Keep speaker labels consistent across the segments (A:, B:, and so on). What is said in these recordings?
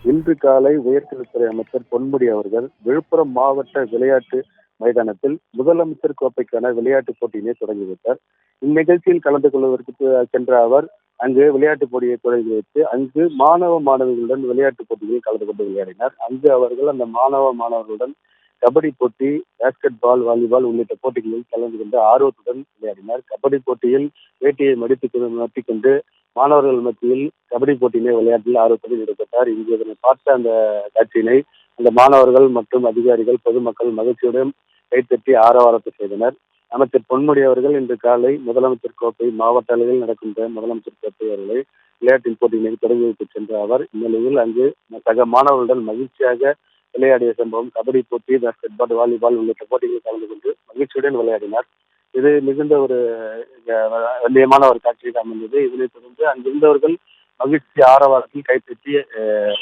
A: இன்று காலை உயர்கல்வித்துறை அமைச்சர் பொன்முடி அவர்கள் விழுப்புரம் மாவட்ட விளையாட்டு மைதானத்தில் முதலமைச்சர் கோப்பைக்கான விளையாட்டுப் போட்டியினை தொடங்கி வைத்தார். இந்நிகழ்ச்சியில் கலந்து கொள்வதற்கு சென்ற அவர் அங்கு விளையாட்டுப் போட்டியை தொடங்கி வைத்து அங்கு மாணவிகளுடன் விளையாட்டுப் போட்டிகளில் கலந்து கொண்டு விளையாடினார். அங்கு அவர்கள் அந்த மாணவர்களுடன் கபடி போட்டி, பேஸ்கெட் பால், வாலிபால் உள்ளிட்ட போட்டிகளில் கலந்து கொண்டு ஆர்வத்துடன் விளையாடினார். கபடி போட்டியில் வேட்டியை மாட்டிக்கொண்டு மாணவர்கள் மத்தியில் கபடி போட்டியிலே விளையாட்டில் ஆர்வத்துடன் ஈடுபட்டார். இங்கு இதனை பார்த்த அந்த காட்சியினை அந்த மாணவர்கள் மற்றும் அதிகாரிகள், பொதுமக்கள் மகிழ்ச்சியுடன் கைத்தட்டி ஆரவாரத்தை செய்தனர். அமைச்சர் பொன்முடி அவர்கள் இன்று காலை முதலமைச்சர் கோப்பை மாவட்ட அளவில் நடக்கின்ற முதலமைச்சர் கோப்பை அவர்களை விளையாட்டின் போட்டியினை தொடங்கி வைத்து சென்ற அவர் இந்நிலையில் அங்கு சக மாணவர்களுடன் மகிழ்ச்சியாக விளையாடிய சம்பவம், கபடி போட்டி, பேஸ்கெட் பால், வாலிபால் உள்ளிட்ட போட்டிகளில் கலந்து கொண்டு மகிழ்ச்சியுடன் விளையாடினார். இது மிகுந்த ஒரு வெள்ளியமான ஒரு காட்சியாக அமைந்தது. இதனைத் தொடர்ந்து அங்கிருந்தவர்கள் மகிழ்ச்சி ஆரவாரத்தில் கைத்தட்டி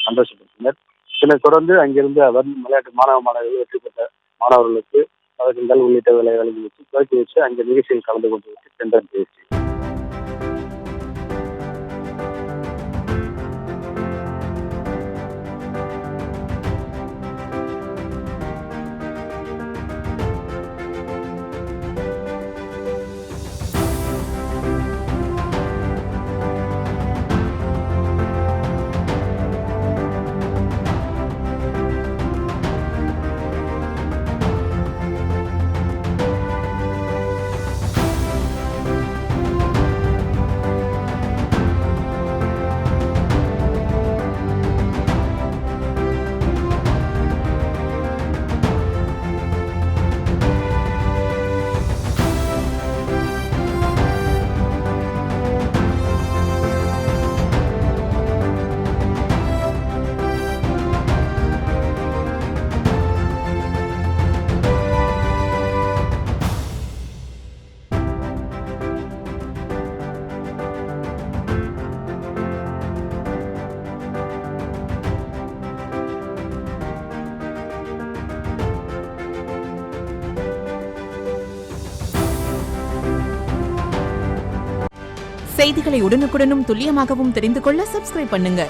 A: சந்தோஷப்படுத்தினர். இதனைத் தொடர்ந்து அங்கிருந்து அவர் விளையாட்டு மாணவர்கள் வெற்றி பெற்ற மாணவர்களுக்கு பதக்கங்கள் உள்ளிட்ட விளையாட்டு வச்சு துவக்கி வச்சு அந்த நிகழ்ச்சியில் கலந்து கொண்டு சென்றார் பேசி.
B: செய்திகளை உடனுக்குடனும் துல்லியமாகவும் தெரிந்து கொள்ள சப்ஸ்கிரைப் பண்ணுங்க.